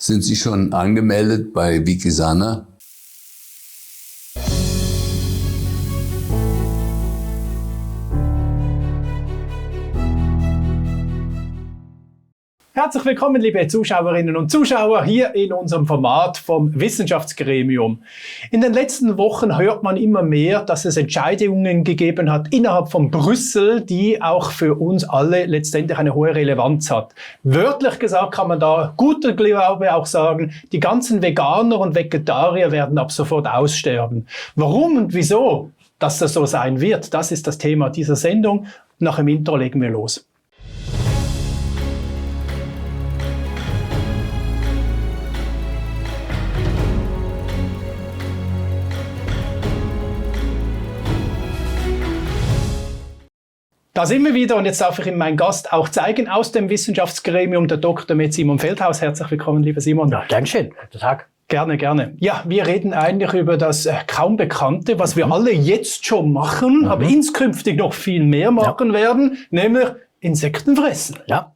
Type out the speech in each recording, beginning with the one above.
Sind Sie schon angemeldet bei Wikisana? Herzlich willkommen, liebe Zuschauerinnen und Zuschauer, hier in unserem Format vom Wissenschaftsgremium. In den letzten Wochen hört man immer mehr, dass es Entscheidungen gegeben hat innerhalb von Brüssel, die auch für uns alle letztendlich eine hohe Relevanz hat. Wörtlich gesagt kann man da guter Glaube auch sagen, die ganzen Veganer und Vegetarier werden ab sofort aussterben. Warum und wieso, dass das so sein wird, das ist das Thema dieser Sendung. Nach dem Intro legen wir los. Da sind wir wieder und jetzt darf ich Ihnen meinen Gast auch zeigen aus dem Wissenschaftsgremium, der Dr. Med Simon Feldhaus. Herzlich willkommen, lieber Simon. Ja, Dankeschön. Guten Tag. Gerne, gerne. Ja, wir reden eigentlich über das kaum Bekannte, was wir alle jetzt schon machen, aber inskünftig noch viel mehr machen werden, nämlich Insekten fressen. Ja,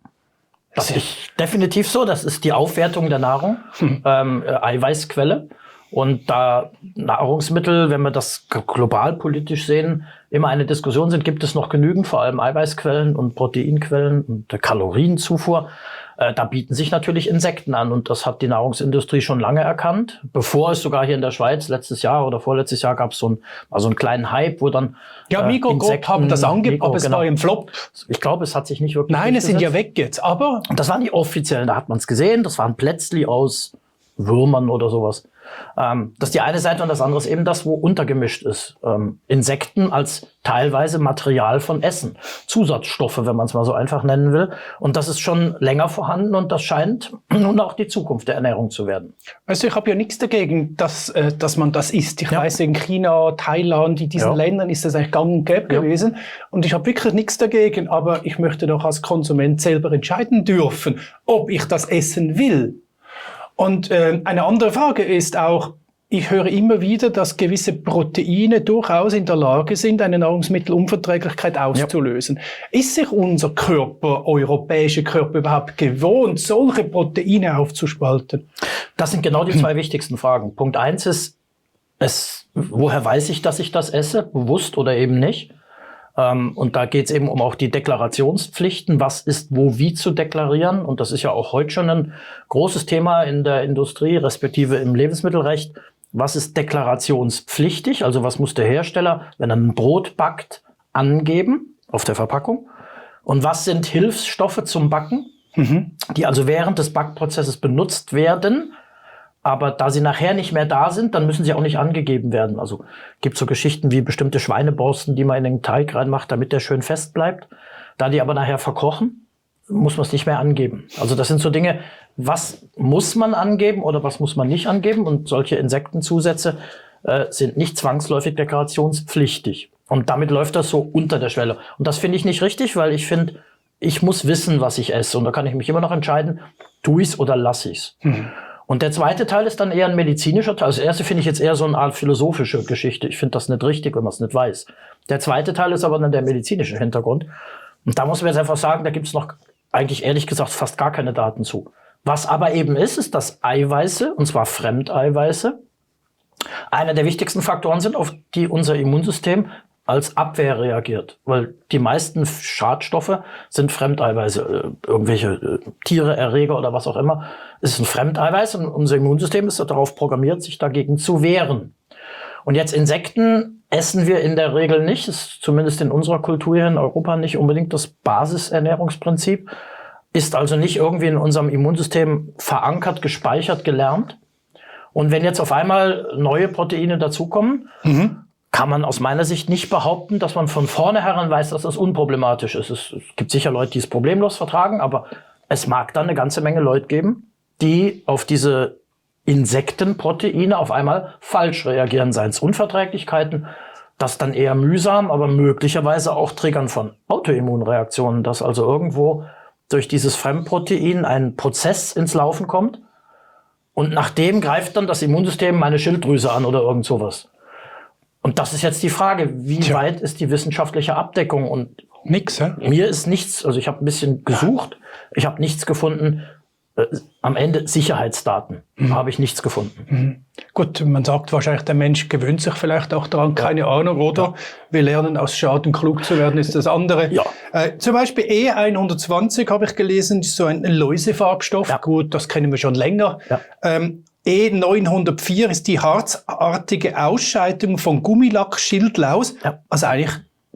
das ist definitiv so. Das ist die Aufwertung der Nahrung, Eiweißquelle. Und da Nahrungsmittel, wenn wir das global politisch sehen, immer eine Diskussion sind, gibt es noch genügend, vor allem Eiweißquellen und Proteinquellen und Kalorienzufuhr. Da bieten sich natürlich Insekten an und das hat die Nahrungsindustrie schon lange erkannt. Bevor es sogar hier in der Schweiz letztes Jahr oder vorletztes Jahr gab es so einen kleinen Hype, wo dann Mikrokop haben das angegeben, aber es war im Flop. Ich glaube, es hat sich nicht wirklich Nein, es sind ja weg jetzt, aber... Und das waren die offiziellen, da hat man es gesehen, das waren Plätzli aus Würmern oder sowas. Das ist die eine Seite und das andere ist eben das, wo untergemischt ist. Insekten als teilweise Material von Essen. Zusatzstoffe, wenn man es mal so einfach nennen will. Und das ist schon länger vorhanden und das scheint nun auch die Zukunft der Ernährung zu werden. Also ich habe ja nichts dagegen, dass man das isst. Ich weiß, in China, Thailand, in diesen Ländern ist das eigentlich gang und gäbe gewesen. Und ich habe wirklich nichts dagegen, aber ich möchte doch als Konsument selber entscheiden dürfen, ob ich das essen will. Und eine andere Frage ist auch, ich höre immer wieder, dass gewisse Proteine durchaus in der Lage sind, eine Nahrungsmittelunverträglichkeit auszulösen. Ist sich unser Körper, europäische Körper überhaupt gewohnt, solche Proteine aufzuspalten? Das sind genau die zwei wichtigsten Fragen. Punkt 1 ist, woher weiß ich, dass ich das esse, bewusst oder eben nicht? Und da geht es eben um auch die Deklarationspflichten, was ist wo wie zu deklarieren. Und das ist ja auch heute schon ein großes Thema in der Industrie, respektive im Lebensmittelrecht. Was ist deklarationspflichtig? Also was muss der Hersteller, wenn er ein Brot backt, angeben auf der Verpackung? Und was sind Hilfsstoffe zum Backen, die also während des Backprozesses benutzt werden? Aber da sie nachher nicht mehr da sind, dann müssen sie auch nicht angegeben werden. Also gibt so Geschichten wie bestimmte Schweineborsten, die man in den Teig reinmacht, damit der schön fest bleibt. Da die aber nachher verkochen, muss man es nicht mehr angeben. Also das sind so Dinge, was muss man angeben oder was muss man nicht angeben? Und solche Insektenzusätze sind nicht zwangsläufig deklarationspflichtig. Und damit läuft das so unter der Schwelle. Und das finde ich nicht richtig, weil ich finde, ich muss wissen, was ich esse. Und da kann ich mich immer noch entscheiden, tue ich es oder lasse ich es. Und der zweite Teil ist dann eher ein medizinischer Teil. Also das erste finde ich jetzt eher so eine Art philosophische Geschichte. Ich finde das nicht richtig, wenn man es nicht weiß. Der zweite Teil ist aber dann der medizinische Hintergrund. Und da muss man jetzt einfach sagen, da gibt es noch eigentlich ehrlich gesagt fast gar keine Daten zu. Was aber eben ist, dass Eiweiße, und zwar Fremdeiweiße, einer der wichtigsten Faktoren sind, auf die unser Immunsystem als Abwehr reagiert. Weil die meisten Schadstoffe sind Fremdeiweiße, irgendwelche Tiere, Erreger oder was auch immer. Es ist ein Fremdeiweiß und unser Immunsystem ist darauf programmiert, sich dagegen zu wehren. Und jetzt Insekten essen wir in der Regel nicht. Das ist zumindest in unserer Kultur hier in Europa nicht unbedingt das Basisernährungsprinzip. Ist also nicht irgendwie in unserem Immunsystem verankert, gespeichert, gelernt. Und wenn jetzt auf einmal neue Proteine dazukommen, kann man aus meiner Sicht nicht behaupten, dass man von vornherein weiß, dass das unproblematisch ist. Es gibt sicher Leute, die es problemlos vertragen, aber es mag dann eine ganze Menge Leute geben, die auf diese Insektenproteine auf einmal falsch reagieren, seien es Unverträglichkeiten, das dann eher mühsam, aber möglicherweise auch Triggern von Autoimmunreaktionen, dass also irgendwo durch dieses Fremdprotein ein Prozess ins Laufen kommt und nach dem greift dann das Immunsystem meine Schilddrüse an oder irgend sowas. Und das ist jetzt die Frage, wie weit ist die wissenschaftliche Abdeckung? Und nix, mir ist nichts, also ich habe ein bisschen gesucht, ich habe nichts gefunden, am Ende Sicherheitsdaten. Habe ich nichts gefunden. Gut, man sagt wahrscheinlich, der Mensch gewöhnt sich vielleicht auch daran, keine Ahnung, oder? Wir lernen aus Schaden klug zu werden, ist das andere. Ja. Zum Beispiel E120 habe ich gelesen, ist so ein Läusefarbstoff. Ja. Gut, das kennen wir schon länger. Ja. E904 ist die harzartige Ausscheidung von Gummilack-Schildlaus. Ja. Also eigentlich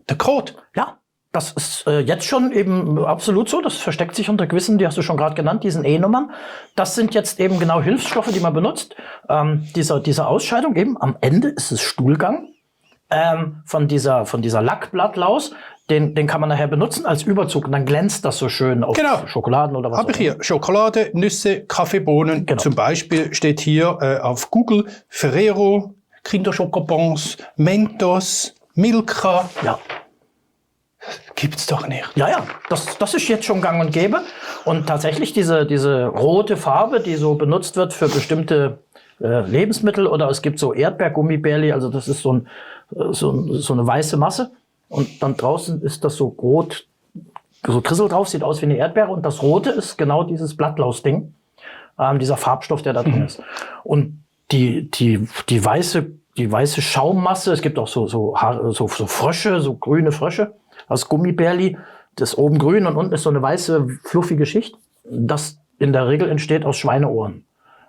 der Kot. Ja, das ist jetzt schon eben absolut so. Das versteckt sich unter gewissen, die hast du schon gerade genannt, diesen E-Nummern. Das sind jetzt eben genau Hilfsstoffe, die man benutzt. Diese Ausscheidung eben, am Ende ist es Stuhlgang von dieser Lackblattlaus. Den kann man nachher benutzen als Überzug und dann glänzt das so schön auf Schokoladen oder was auch Habe ich hier Schokolade, Nüsse, Kaffeebohnen. Genau. Zum Beispiel steht hier auf Google Ferrero, Kinderschokobons, Mentos, Milka. Ja. Gibt's doch nicht. Ja, das ist jetzt schon gang und gäbe. Und tatsächlich diese rote Farbe, die so benutzt wird für bestimmte Lebensmittel, oder es gibt so Erdbeergummibärli, also das ist so eine weiße Masse. Und dann draußen ist das so rot, so Krissel drauf, sieht aus wie eine Erdbeere. Und das Rote ist genau dieses Blattlaus-Ding, dieser Farbstoff, der da drin ist. Und die weiße Schaummasse, es gibt auch so Frösche, so grüne Frösche aus Gummibärli, das oben grün und unten ist so eine weiße, fluffige Schicht. Das in der Regel entsteht aus Schweineohren,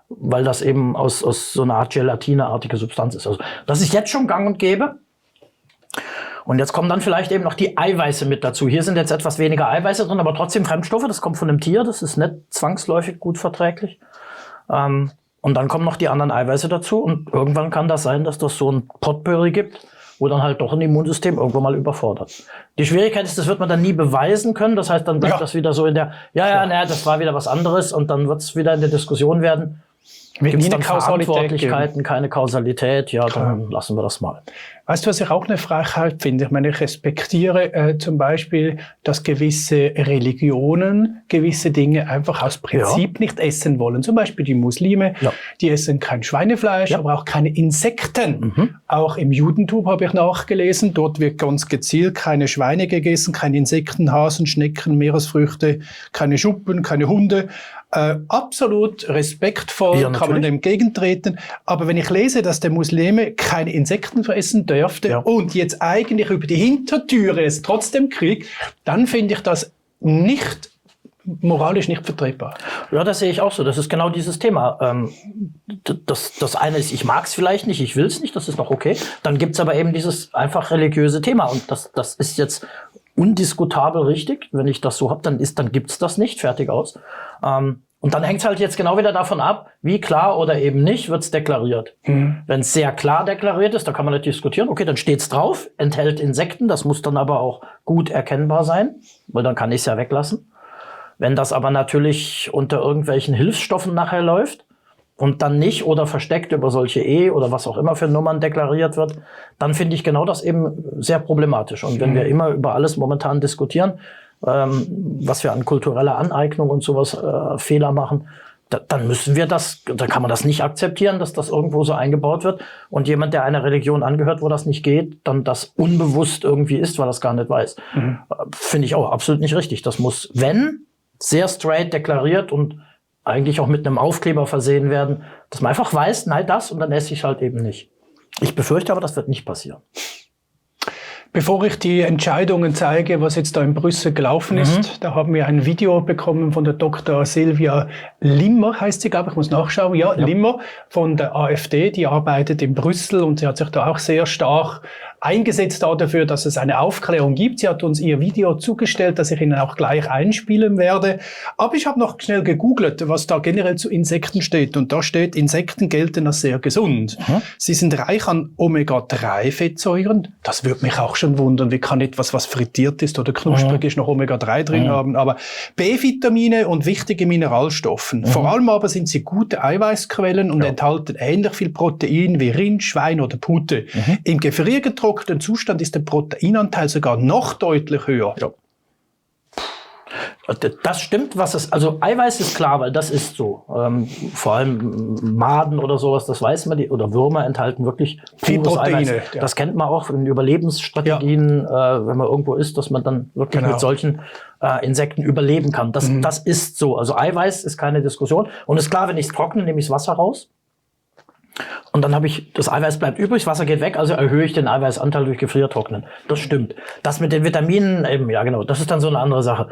weil das eben aus so einer Art gelatineartige Substanz ist. Also das ist jetzt schon gang und gäbe. Und jetzt kommen dann vielleicht eben noch die Eiweiße mit dazu. Hier sind jetzt etwas weniger Eiweiße drin, aber trotzdem Fremdstoffe. Das kommt von einem Tier, das ist nicht zwangsläufig gut verträglich. Und dann kommen noch die anderen Eiweiße dazu. Und irgendwann kann das sein, dass das so ein Potpourri gibt, wo dann halt doch ein Immunsystem irgendwann mal überfordert. Die Schwierigkeit ist, das wird man dann nie beweisen können. Das heißt, dann bleibt das wieder so in der, das war wieder was anderes. Und dann wird es wieder in der Diskussion werden. Gibt es dann Verantwortlichkeiten, keine Kausalität? Ja, dann lassen wir das mal. Weißt du, was ich auch eine Frechheit finde? Ich meine, ich respektiere zum Beispiel, dass gewisse Religionen gewisse Dinge einfach aus Prinzip nicht essen wollen. Zum Beispiel die Muslime, die essen kein Schweinefleisch, aber auch keine Insekten. Auch im Judentum habe ich nachgelesen, dort wird ganz gezielt keine Schweine gegessen, keine Insekten, Hasen, Schnecken, Meeresfrüchte, keine Schuppen, keine Hunde. Absolut respektvoll, kann man dem entgegentreten. Aber wenn ich lese, dass der Muslime keine Insekten fressen dürfte und jetzt eigentlich über die Hintertüre es trotzdem kriegt, dann finde ich das nicht moralisch nicht vertretbar. Ja, das sehe ich auch so. Das ist genau dieses Thema. Das eine ist, ich mag es vielleicht nicht, ich will es nicht, das ist noch okay. Dann gibt's aber eben dieses einfach religiöse Thema. Und das ist jetzt undiskutabel richtig. Wenn ich das so habe, dann gibt's das nicht. Fertig aus. Und dann hängt's halt jetzt genau wieder davon ab, wie klar oder eben nicht wird's deklariert. Wenn es sehr klar deklariert ist, da kann man nicht diskutieren. Okay, dann steht's drauf, enthält Insekten. Das muss dann aber auch gut erkennbar sein, weil dann kann ich's ja weglassen. Wenn das aber natürlich unter irgendwelchen Hilfsstoffen nachher läuft und dann nicht oder versteckt über solche oder was auch immer für Nummern deklariert wird, dann finde ich genau das eben sehr problematisch. Und wenn wir immer über alles momentan diskutieren, was wir an kultureller Aneignung und sowas Fehler machen, dann müssen wir da kann man das nicht akzeptieren, dass das irgendwo so eingebaut wird und jemand, der einer Religion angehört, wo das nicht geht, dann das unbewusst irgendwie ist, weil er es gar nicht weiß. Finde ich auch absolut nicht richtig. Das muss, wenn, sehr straight deklariert und eigentlich auch mit einem Aufkleber versehen werden, dass man einfach weiß, nein, das und dann esse ich halt eben nicht. Ich befürchte aber, das wird nicht passieren. Bevor ich die Entscheidungen zeige, was jetzt da in Brüssel gelaufen ist, da haben wir ein Video bekommen von der Dr. Silvia Limmer, heißt sie, glaube ich, muss nachschauen. Ja, Limmer von der AfD, die arbeitet in Brüssel und sie hat sich da auch sehr stark eingesetzt dafür, dass es eine Aufklärung gibt. Sie hat uns ihr Video zugestellt, das ich Ihnen auch gleich einspielen werde. Aber ich habe noch schnell gegoogelt, was da generell zu Insekten steht. Und da steht, Insekten gelten als sehr gesund. Sie sind reich an Omega-3-Fettsäuren. Das würde mich auch schon wundern. Wie kann etwas, was frittiert ist oder knusprig ist, noch Omega-3 drin haben? Aber B-Vitamine und wichtige Mineralstoffen. Vor allem aber sind sie gute Eiweißquellen und enthalten ähnlich viel Protein wie Rind, Schwein oder Pute. Im gefriergetrockneten Zustand ist der Proteinanteil sogar noch deutlich höher. Das stimmt, also Eiweiß ist klar, weil das ist so. Vor allem Maden oder sowas, das weiß man, oder Würmer enthalten wirklich viel pures Proteine. Eiweiß. Ja. Das kennt man auch in Überlebensstrategien, wenn man irgendwo ist, dass man dann wirklich mit solchen Insekten überleben kann. Das ist so. Also Eiweiß ist keine Diskussion. Und ist klar, wenn ich es trockne, nehme ich das Wasser raus. Und dann das Eiweiß bleibt übrig, das Wasser geht weg, also erhöhe ich den Eiweißanteil durch Gefriertrocknen. Das stimmt. Das mit den Vitaminen, eben, ja genau, das ist dann so eine andere Sache.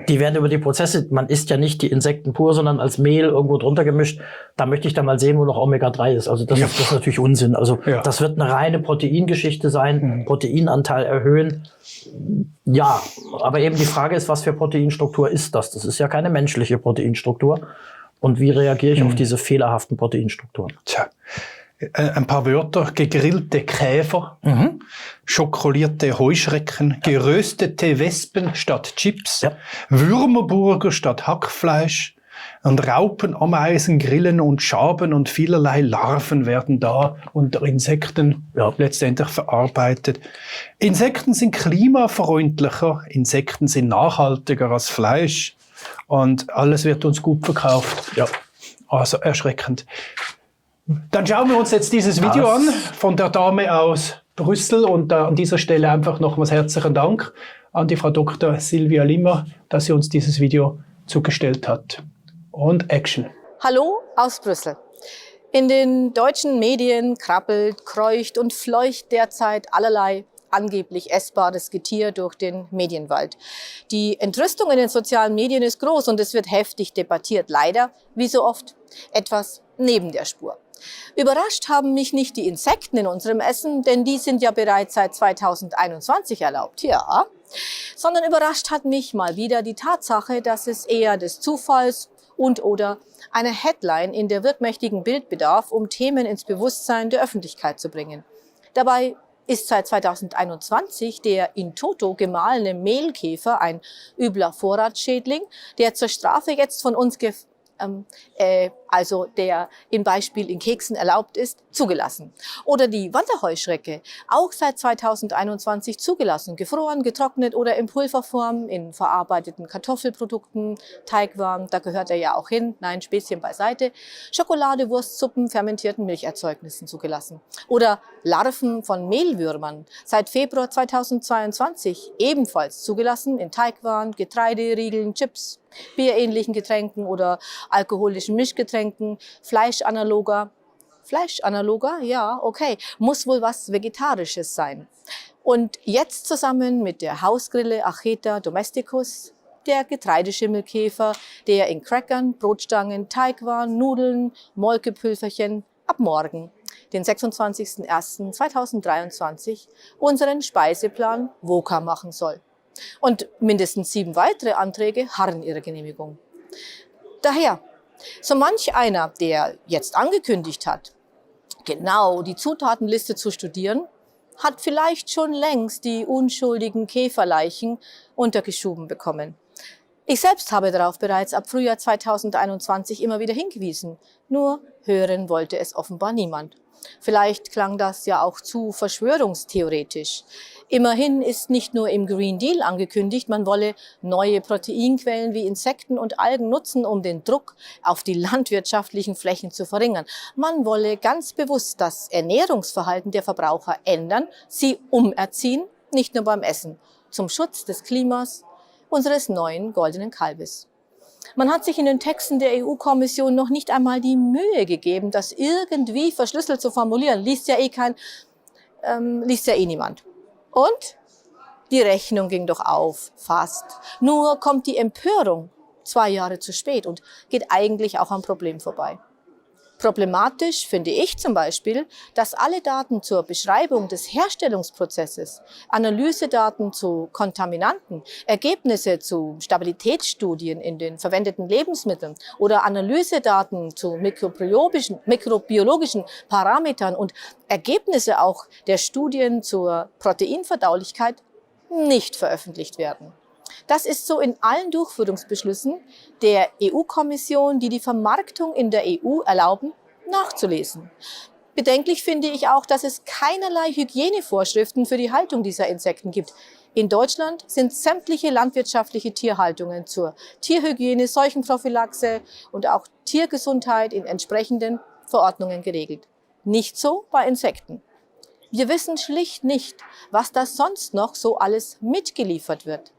Die werden über die Prozesse, man isst ja nicht die Insekten pur, sondern als Mehl irgendwo drunter gemischt. Da möchte ich dann mal sehen, wo noch Omega-3 ist. Also das ist natürlich Unsinn. Also das wird eine reine Proteingeschichte sein, Proteinanteil erhöhen. Ja, aber eben die Frage ist, was für Proteinstruktur ist das? Das ist ja keine menschliche Proteinstruktur. Und wie reagiere ich auf diese fehlerhaften Proteinstrukturen? Tja, ein paar Wörter. Gegrillte Käfer, schokolierte Heuschrecken, geröstete Wespen statt Chips, Würmerburger statt Hackfleisch und Raupen, Ameisen, Grillen und Schaben und vielerlei Larven werden da unter Insekten letztendlich verarbeitet. Insekten sind klimafreundlicher, Insekten sind nachhaltiger als Fleisch. Und alles wird uns gut verkauft. Ja, also erschreckend. Dann schauen wir uns jetzt dieses Video an von der Dame aus Brüssel. Und an dieser Stelle einfach nochmals herzlichen Dank an die Frau Dr. Silvia Limmer, dass sie uns dieses Video zugestellt hat. Und Action. Hallo aus Brüssel. In den deutschen Medien krabbelt, kreucht und fleucht derzeit allerlei angeblich essbares Getier durch den Medienwald. Die Entrüstung in den sozialen Medien ist groß und es wird heftig debattiert. Leider, wie so oft, etwas neben der Spur. Überrascht haben mich nicht die Insekten in unserem Essen, denn die sind ja bereits seit 2021 erlaubt, ja. Sondern überrascht hat mich mal wieder die Tatsache, dass es eher des Zufalls und/oder einer Headline in der wirkmächtigen Bild bedarf, um Themen ins Bewusstsein der Öffentlichkeit zu bringen. Dabei ist seit 2021 der in toto gemahlene Mehlkäfer ein übler Vorratsschädling, der zur Strafe jetzt von uns also der im Beispiel in Keksen erlaubt ist, zugelassen. Oder die Wanderheuschrecke, auch seit 2021 zugelassen, gefroren, getrocknet oder in Pulverform, in verarbeiteten Kartoffelprodukten, Teigwaren, da gehört er ja auch hin, nein, Späßchen beiseite, Schokolade, Wurstsuppen, fermentierten Milcherzeugnissen zugelassen. Oder Larven von Mehlwürmern, seit Februar 2022 ebenfalls zugelassen in Teigwaren, Getreideriegeln, Chips, bierähnlichen Getränken oder alkoholischen Mischgetränken, Fleischanaloga, ja, okay, muss wohl was Vegetarisches sein. Und jetzt zusammen mit der Hausgrille Acheta domesticus, der Getreideschimmelkäfer, der in Crackern, Brotstangen, Teigwaren, Nudeln, Molkepülverchen ab morgen, den 26.01.2023, unseren Speiseplan VOCA machen soll. Und mindestens 7 weitere Anträge harren ihrer Genehmigung. Daher, so manch einer, der jetzt angekündigt hat, genau die Zutatenliste zu studieren, hat vielleicht schon längst die unschuldigen Käferleichen untergeschoben bekommen. Ich selbst habe darauf bereits ab Frühjahr 2021 immer wieder hingewiesen, nur hören wollte es offenbar niemand. Vielleicht klang das ja auch zu verschwörungstheoretisch. Immerhin ist nicht nur im Green Deal angekündigt, man wolle neue Proteinquellen wie Insekten und Algen nutzen, um den Druck auf die landwirtschaftlichen Flächen zu verringern. Man wolle ganz bewusst das Ernährungsverhalten der Verbraucher ändern, sie umerziehen, nicht nur beim Essen, zum Schutz des Klimas, unseres neuen goldenen Kalbes. Man hat sich in den Texten der EU-Kommission noch nicht einmal die Mühe gegeben, das irgendwie verschlüsselt zu formulieren. Liest ja niemand. Und die Rechnung ging doch auf, fast. Nur kommt die Empörung 2 Jahre zu spät und geht eigentlich auch am Problem vorbei. Problematisch finde ich zum Beispiel, dass alle Daten zur Beschreibung des Herstellungsprozesses, Analysedaten zu Kontaminanten, Ergebnisse zu Stabilitätsstudien in den verwendeten Lebensmitteln oder Analysedaten zu mikrobiologischen Parametern und Ergebnisse auch der Studien zur Proteinverdaulichkeit nicht veröffentlicht werden. Das ist so in allen Durchführungsbeschlüssen der EU-Kommission, die die Vermarktung in der EU erlauben, nachzulesen. Bedenklich finde ich auch, dass es keinerlei Hygienevorschriften für die Haltung dieser Insekten gibt. In Deutschland sind sämtliche landwirtschaftliche Tierhaltungen zur Tierhygiene, Seuchenprophylaxe und auch Tiergesundheit in entsprechenden Verordnungen geregelt. Nicht so bei Insekten. Wir wissen schlicht nicht, was da sonst noch so alles mitgeliefert wird.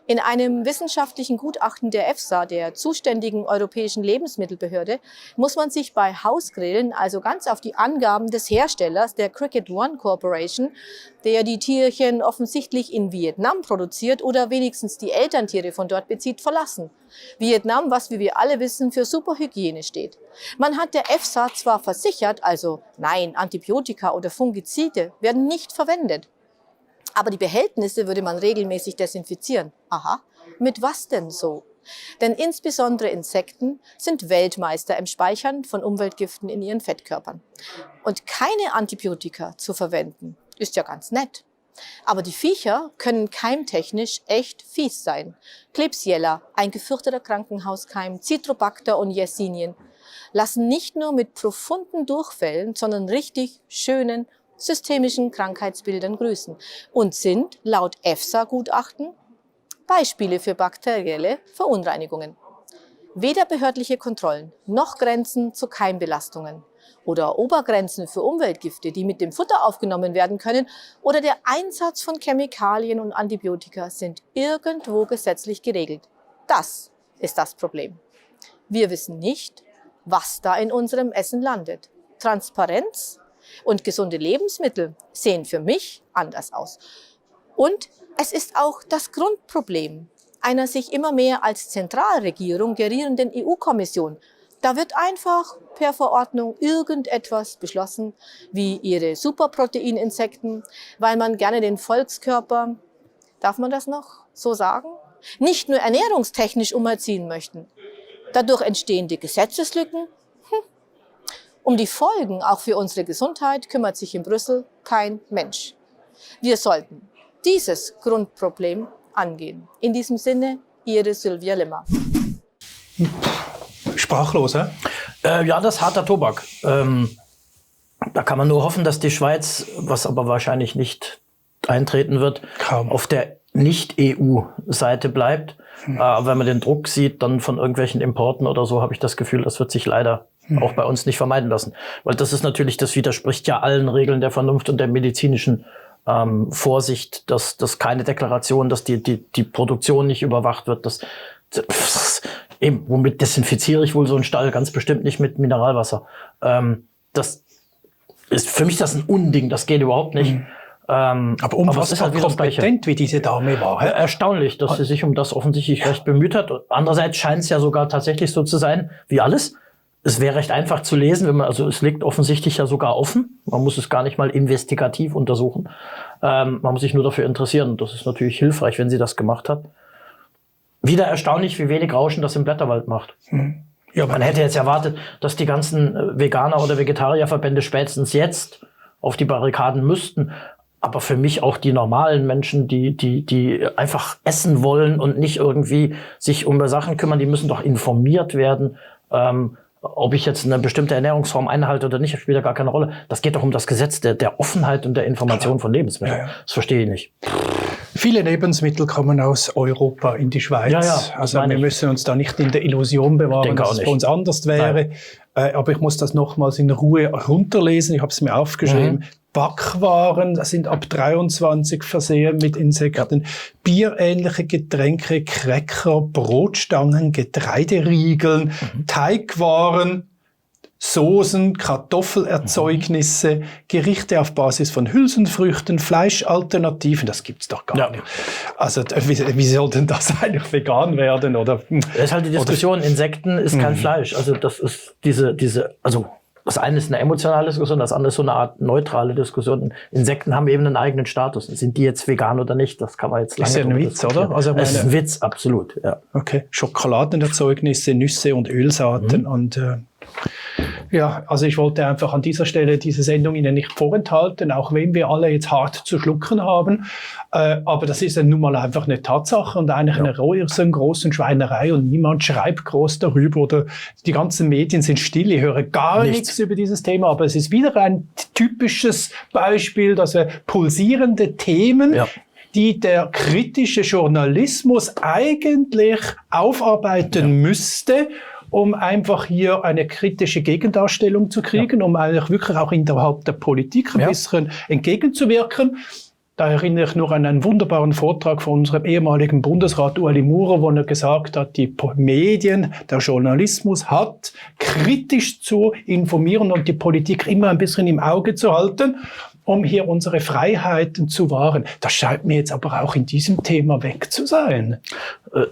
In einem wissenschaftlichen Gutachten der EFSA, der zuständigen Europäischen Lebensmittelbehörde, muss man sich bei Hausgrillen also ganz auf die Angaben des Herstellers, der Cricket One Corporation, der die Tierchen offensichtlich in Vietnam produziert oder wenigstens die Elterntiere von dort bezieht, verlassen. Vietnam, was wie wir alle wissen, für Superhygiene steht. Man hat der EFSA zwar versichert, also nein, Antibiotika oder Fungizide werden nicht verwendet. Aber die Behältnisse würde man regelmäßig desinfizieren. Aha, mit was denn so? Denn insbesondere Insekten sind Weltmeister im Speichern von Umweltgiften in ihren Fettkörpern. Und keine Antibiotika zu verwenden, ist ja ganz nett. Aber die Viecher können keimtechnisch echt fies sein. Klebsiella, ein gefürchteter Krankenhauskeim, Citrobacter und Yersinien lassen nicht nur mit profunden Durchfällen, sondern richtig schönen systemischen Krankheitsbildern grüßen und sind laut EFSA-Gutachten Beispiele für bakterielle Verunreinigungen. Weder behördliche Kontrollen noch Grenzen zu Keimbelastungen oder Obergrenzen für Umweltgifte, die mit dem Futter aufgenommen werden können, oder der Einsatz von Chemikalien und Antibiotika sind irgendwo gesetzlich geregelt. Das ist das Problem. Wir wissen nicht, was da in unserem Essen landet. Transparenz und gesunde Lebensmittel sehen für mich anders aus. Und es ist auch das Grundproblem einer sich immer mehr als Zentralregierung gerierenden EU-Kommission. Da wird einfach per Verordnung irgendetwas beschlossen, wie ihre Superproteininsekten, weil man gerne den Volkskörper, darf man das noch so sagen, nicht nur ernährungstechnisch umerziehen möchten. Dadurch entstehende Gesetzeslücken. Um die Folgen auch für unsere Gesundheit kümmert sich in Brüssel kein Mensch. Wir sollten dieses Grundproblem angehen. In diesem Sinne, Ihre Sylvia Limmer. Sprachlos, hä? Ja, das ist harter Tobak. Da kann man nur hoffen, dass die Schweiz, was aber wahrscheinlich nicht eintreten wird, auf der Nicht-EU-Seite bleibt. Wenn man den Druck sieht, dann von irgendwelchen Importen oder so, habe ich das Gefühl, das wird sich leider auch bei uns nicht vermeiden lassen. Weil das ist natürlich, das widerspricht ja allen Regeln der Vernunft und der medizinischen Vorsicht, dass keine Deklaration, dass die Produktion nicht überwacht wird. Eben, womit desinfiziere ich wohl so einen Stall? Ganz bestimmt nicht mit Mineralwasser. Das ist für mich das ein Unding, das geht überhaupt nicht. Aber unfassbar kompetent, wie diese Dame war. Erstaunlich, dass sie sich um das offensichtlich recht bemüht hat. Andererseits scheint es ja sogar tatsächlich so zu sein, wie alles. Es wäre recht einfach zu lesen, also es liegt offensichtlich ja sogar offen. Man muss es gar nicht mal investigativ untersuchen. Man muss sich nur dafür interessieren. Und das ist natürlich hilfreich, wenn sie das gemacht hat. Wieder erstaunlich, wie wenig Rauschen das im Blätterwald macht. Ja, man hätte jetzt erwartet, dass die ganzen Veganer- oder Vegetarierverbände spätestens jetzt auf die Barrikaden müssten. Aber für mich auch die normalen Menschen, die einfach essen wollen und nicht irgendwie sich um Sachen kümmern, die müssen doch informiert werden. Ob ich jetzt eine bestimmte Ernährungsform einhalte oder nicht, spielt ja gar keine Rolle. Das geht doch um das Gesetz der Offenheit und der Information von Lebensmitteln. Ja. Das verstehe ich nicht. Viele Lebensmittel kommen aus Europa in die Schweiz. Ja, also wir müssen uns da nicht in der Illusion bewahren, dass es bei uns anders wäre. Aber ich muss das nochmals in Ruhe runterlesen. Ich habe es mir aufgeschrieben. Backwaren sind ab 23 versehen mit Insekten. Bierähnliche Getränke, Cracker, Brotstangen, Getreideriegeln, Teigwaren, Soßen, Kartoffelerzeugnisse, Gerichte auf Basis von Hülsenfrüchten, Fleischalternativen, das gibt's doch gar nicht. Also wie soll denn das eigentlich vegan werden? Oder, das ist halt die Diskussion, Insekten ist kein Fleisch. Also das ist also das eine ist eine emotionale Diskussion, das andere ist so eine Art neutrale Diskussion. Insekten haben eben einen eigenen Status. Sind die jetzt vegan oder nicht? Das kann man jetzt lange ist ja ein Witz, oder? Also es ist ein Witz, absolut. Ja. Okay, Schokoladenerzeugnisse, Nüsse und Ölsaaten und ja, also ich wollte einfach an dieser Stelle diese Sendung Ihnen nicht vorenthalten, auch wenn wir alle jetzt hart zu schlucken haben. Aber das ist ja nun mal einfach eine Tatsache und eigentlich eine großen Schweinerei und niemand schreibt groß darüber oder die ganzen Medien sind still. Ich höre gar nichts über dieses Thema, aber es ist wieder ein typisches Beispiel, dass wir pulsierende Themen die der kritische Journalismus eigentlich aufarbeiten müsste, um einfach hier eine kritische Gegendarstellung zu kriegen, um eigentlich wirklich auch innerhalb der Politik ein bisschen entgegenzuwirken. Da erinnere ich nur an einen wunderbaren Vortrag von unserem ehemaligen Bundesrat Ueli Maurer, wo er gesagt hat, die Medien, der Journalismus hat kritisch zu informieren und die Politik immer ein bisschen im Auge zu halten, um hier unsere Freiheiten zu wahren. Das scheint mir jetzt aber auch in diesem Thema weg zu sein.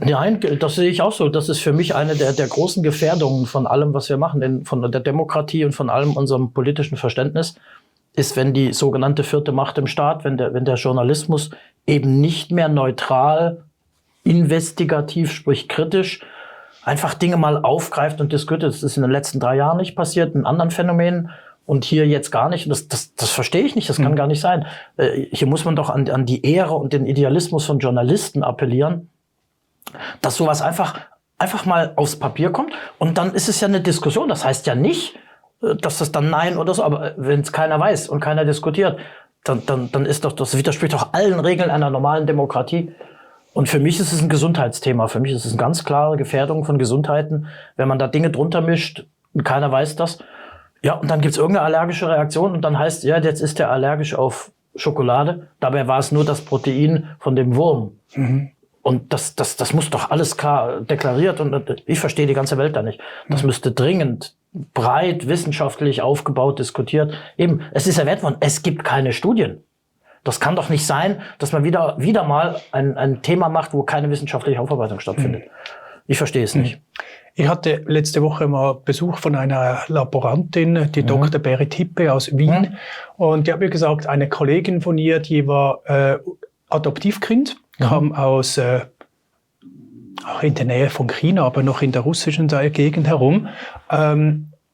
Nein, das sehe ich auch so. Das ist für mich eine der großen Gefährdungen von allem, was wir machen, von der Demokratie und von allem unserem politischen Verständnis, ist, wenn die sogenannte vierte Macht im Staat, wenn der Journalismus eben nicht mehr neutral, investigativ, sprich kritisch, einfach Dinge mal aufgreift und diskutiert. Das ist in den letzten 3 Jahren nicht passiert, in anderen Phänomenen und hier jetzt gar nicht. Das verstehe ich nicht, das kann gar nicht sein. Hier muss man doch an die Ehre und den Idealismus von Journalisten appellieren, dass sowas einfach mal aufs Papier kommt und dann ist es ja eine Diskussion. Das heißt ja nicht, dass das dann Nein oder so, aber wenn es keiner weiß und keiner diskutiert, dann ist doch, das widerspricht doch allen Regeln einer normalen Demokratie. Und für mich ist es ein Gesundheitsthema. Für mich ist es eine ganz klare Gefährdung von Gesundheiten, wenn man da Dinge drunter mischt und keiner weiß das. Ja, und dann gibt's irgendeine allergische Reaktion und dann heißt, ja, jetzt ist der allergisch auf Schokolade. Dabei war es nur das Protein von dem Wurm. Mhm. Und das muss doch alles klar deklariert und ich verstehe die ganze Welt da nicht. Das müsste dringend breit wissenschaftlich aufgebaut diskutiert. Eben, es ist erwähnt worden, es gibt keine Studien. Das kann doch nicht sein, dass man wieder mal ein Thema macht, wo keine wissenschaftliche Aufarbeitung stattfindet. Ich verstehe es nicht. Ich hatte letzte Woche mal Besuch von einer Laborantin, die Dr. Berit Hippe aus Wien. Und die hat mir gesagt, eine Kollegin von ihr, die war Adoptivkind, kam aus in der Nähe von China, aber noch in der russischen Gegend herum.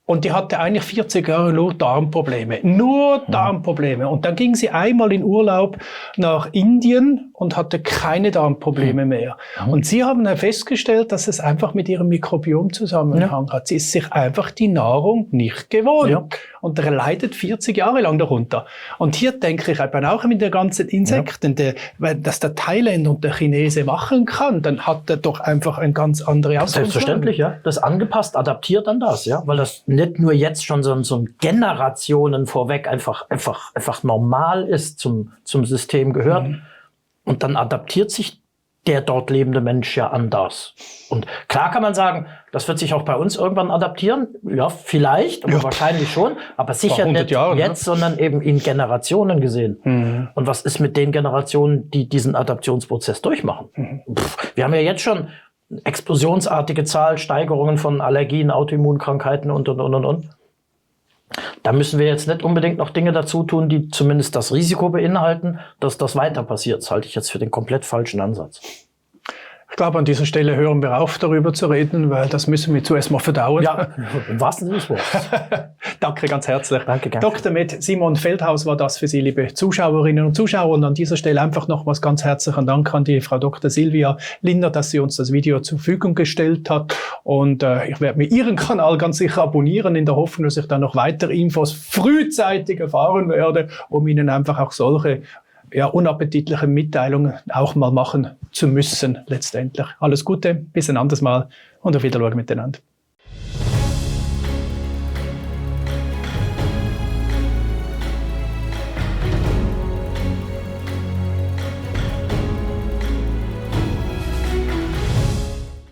Und die hatte eigentlich 40 Jahre nur Darmprobleme. Nur Darmprobleme. Und dann ging sie einmal in Urlaub nach Indien und hatte keine Darmprobleme mehr. Und sie haben dann festgestellt, dass es einfach mit ihrem Mikrobiom Zusammenhang hat. Sie ist sich einfach die Nahrung nicht gewohnt. Ja. Und er leidet 40 Jahre lang darunter. Und hier denke ich eben auch mit den ganzen Insekten, dass der Thailänder und der Chinese machen kann, dann hat er doch einfach eine ganz andere Ausgangsweise. Selbstverständlich, ja. Das ist angepasst, adaptiert an das, ja. Weil das nicht nur jetzt schon so ein Generationen vorweg einfach normal ist, zum System gehört. Und dann adaptiert sich der dort lebende Mensch ja an das. Und klar kann man sagen, das wird sich auch bei uns irgendwann adaptieren. Ja, vielleicht, aber wahrscheinlich schon. Aber sicher nicht Jahre, jetzt, sondern eben in Generationen gesehen. Und was ist mit den Generationen, die diesen Adaptionsprozess durchmachen? Wir haben ja jetzt schon explosionsartige Zahlsteigerungen von Allergien, Autoimmunkrankheiten und. Da müssen wir jetzt nicht unbedingt noch Dinge dazu tun, die zumindest das Risiko beinhalten, dass das weiter passiert. Das halte ich jetzt für den komplett falschen Ansatz. Ich glaube, an dieser Stelle hören wir auf, darüber zu reden, weil das müssen wir zuerst mal verdauen. Ja, im wahrsten Sinne des Wortes. Danke ganz herzlich. Danke, gerne. Dr. Med Simon Feldhaus war das für Sie, liebe Zuschauerinnen und Zuschauer. Und an dieser Stelle einfach nochmals ganz herzlichen Dank an die Frau Dr. Silvia Lindner, dass sie uns das Video zur Verfügung gestellt hat. Und ich werde mir Ihren Kanal ganz sicher abonnieren, in der Hoffnung, dass ich dann noch weitere Infos frühzeitig erfahren werde, um Ihnen einfach auch solche unappetitlichen Mitteilungen auch mal machen zu müssen, letztendlich. Alles Gute, bis ein anderes Mal und auf Wiedersehen miteinander.